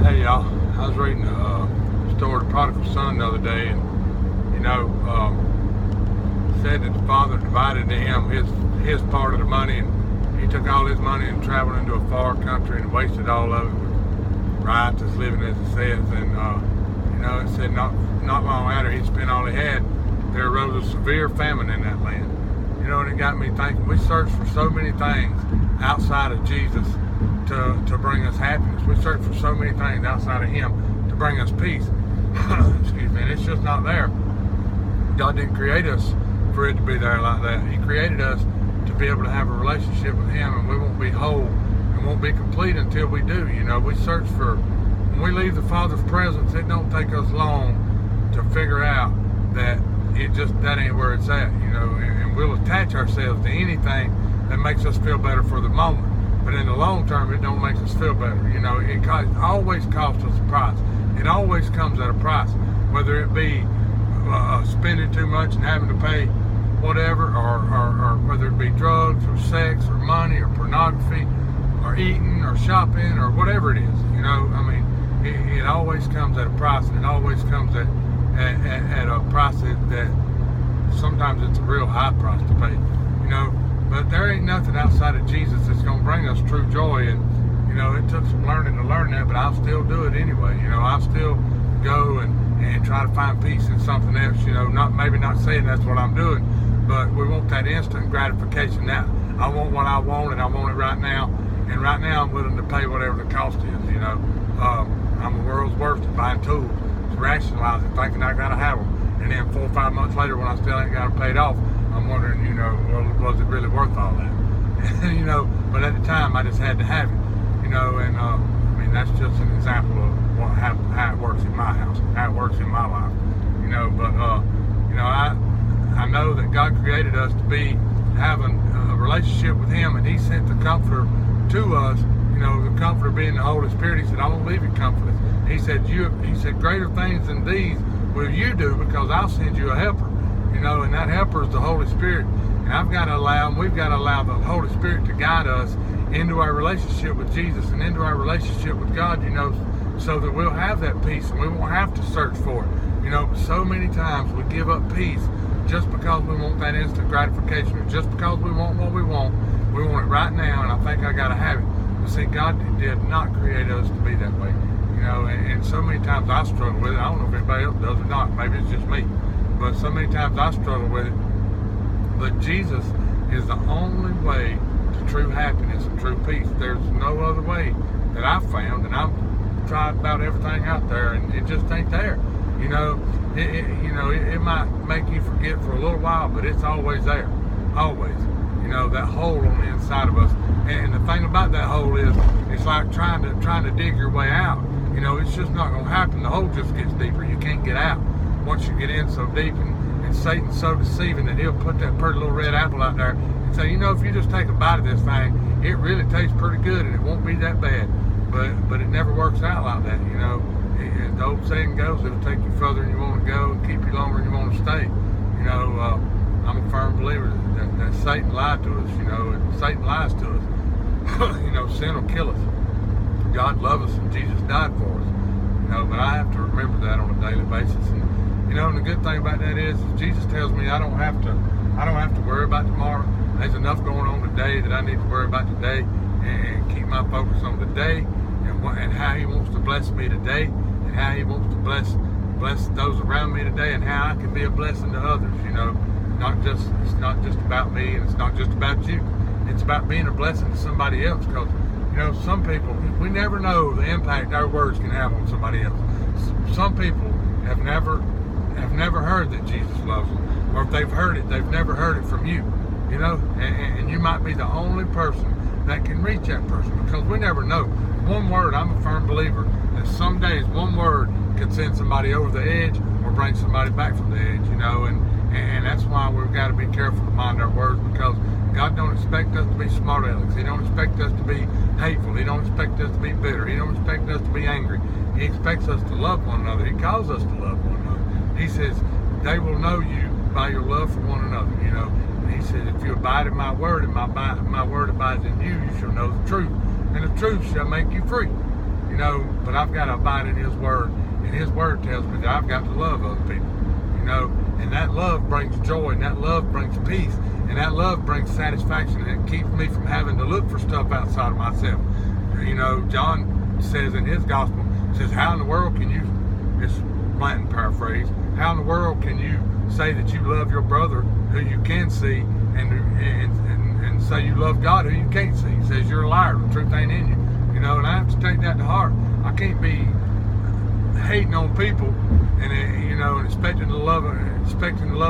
Hey y'all, I was reading the story of the prodigal son the other day, and said that the father divided to him his part of the money, and he took all his money and traveled into a far country and wasted all of it with riotous living, as it says. And it said not long after he spent all he had, there arose a severe famine in that land. And it got me thinking. We search for so many things outside of Jesus to bring us happiness. We search for so many things outside of Him to bring us peace. Excuse me. And it's just not there. God didn't create us for it to be there like that. He created us to be able to have a relationship with Him, and we won't be whole and won't be complete until we do. We search for, when we leave the Father's presence, it don't take us long to figure out that that ain't where it's at, and we'll attach ourselves to anything that makes us feel better for the moment. But in the long term, it don't make us feel better. It always costs us a price. It always comes at a price, whether it be spending too much and having to pay whatever, or whether it be drugs or sex or money or pornography or eating or shopping or whatever it is. It always comes at a price, and it always comes at a price that sometimes it's a real high price to pay. But there ain't nothing outside of Jesus that's going to bring us true joy. And it took some learning to learn that, but I'll still do it anyway. I'll still go and try to find peace in something else. Maybe not saying that's what I'm doing, but we want that instant gratification. Now I want what I want, and I want it right now. And right now I'm willing to pay whatever the cost is. I'm the world's worst at buying tools, rationalizing, thinking I gotta have them, and then 4 or 5 months later, when I still ain't got them paid off, I'm wondering, well, was it really worth all that? But at the time, I just had to have it, and that's just an example of how it works in my house, how it works in my life, But I know that God created us to be having a relationship with Him, and He sent the Comforter to us. The Comforter being the Holy Spirit. He said, I won't leave you comfortless. He said, greater things than these will you do, because I'll send you a helper. And that helper is the Holy Spirit. And we've got to allow the Holy Spirit to guide us into our relationship with Jesus and into our relationship with God, so that we'll have that peace and we won't have to search for it. So many times we give up peace just because we want that instant gratification, or just because we want what we want. We want it right now, and I think I got to have it. But see, God did not create us to be that way. And so many times I struggle with it. I don't know if anybody else does or not. Maybe it's just me. But so many times I struggle with it. But Jesus is the only way to true happiness and true peace. There's no other way that I've found, and I've tried about everything out there, and it just ain't there. It might make you forget for a little while, but it's always there. Always. That hole on the inside of us. And the thing about that hole is, it's like trying to dig your way out. It's just not going to happen. The hole just gets deeper. You can't get out once you get in so deep. And Satan's so deceiving that he'll put that pretty little red apple out there and say, if you just take a bite of this thing, it really tastes pretty good and it won't be that bad. But it never works out like that. As the old saying goes, it'll take you further than you want to go and keep you longer than you want to stay. I'm a firm believer that Satan lied to us, and Satan lies to us. Sin will kill us. God loves us, and Jesus died for us. But I have to remember that on a daily basis. And the good thing about that is Jesus tells me I don't have to worry about tomorrow. There's enough going on today that I need to worry about today, and keep my focus on today, and how He wants to bless me today, and how He wants to bless those around me today, and how I can be a blessing to others. It's not just about me, and it's not just about you. It's about being a blessing to somebody else, because some people, we never know the impact our words can have on somebody else. Some people have never heard that Jesus loves them, or if they've heard it, they've never heard it from you. And you might be the only person that can reach that person, because we never know. One word, I'm a firm believer that some days one word can send somebody over the edge or bring somebody back from the edge, and that's why we've got to be careful to mind our words, because God don't expect us to be smart alecks. He don't expect us to be hateful. He don't expect us to be bitter. He don't expect us to be angry. He expects us to love one another. He calls us to love one another. He says, they will know you by your love for one another, And He says, if you abide in my word, and my word abides in you, you shall know the truth, and the truth shall make you free. you know, but I've got to abide in His Word, and His Word tells me that I've got to love other people, you know, and that love brings joy, and that love brings peace, and that love brings satisfaction, and it keeps me from having to look for stuff outside of myself. You know, John says in his gospel, says, how in the world can you, it's Latin paraphrase, how in the world can you say that you love your brother who you can see, and say you love God who you can't see? He says you're a liar, the truth ain't in you. You know, and I have to take that to heart. I can't be hating on people and you know, and expecting the love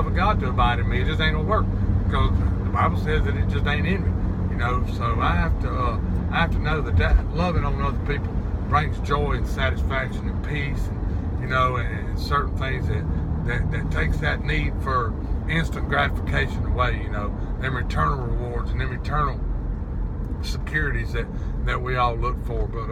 of God to abide in me. It just ain't gonna work, because the Bible says that it just ain't in me. You know, so I have to know that loving on other people brings joy and satisfaction and peace, and, you know, and certain things that takes that need for instant gratification away. You know, them eternal rewards and them eternal securities that we all look for. But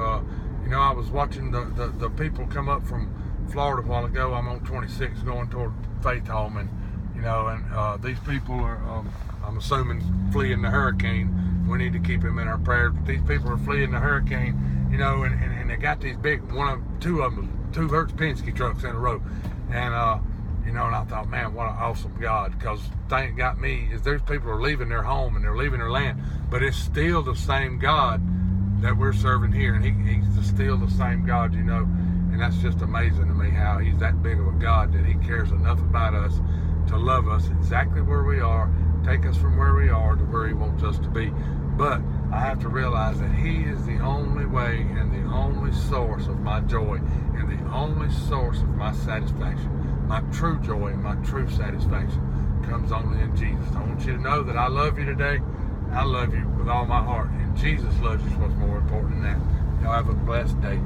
you know, I was watching the people come up from Florida a while ago. I'm on 26 going toward Faith Home, and you know, and these people are I'm assuming fleeing the hurricane. We need to keep them in our prayers. But these people are fleeing the hurricane, you know, and they got these big two Hertz Penske trucks in a row, and you know, and I thought, man, what an awesome God. Because the thing that got me is there's people who are leaving their home and they're leaving their land, but it's still the same God that we're serving here, and he's still the same God, you know. And that's just amazing to me how he's that big of a God, that he cares enough about us to love us exactly where we are, take us from where we are to where he wants us to be. But I have to realize that he is the only way and the only source of my joy and the only source of my satisfaction. My true joy and my true satisfaction comes only in Jesus. I want you to know that I love you today. I love you with all my heart, and Jesus loves you is what's more important than that. Y'all have a blessed day.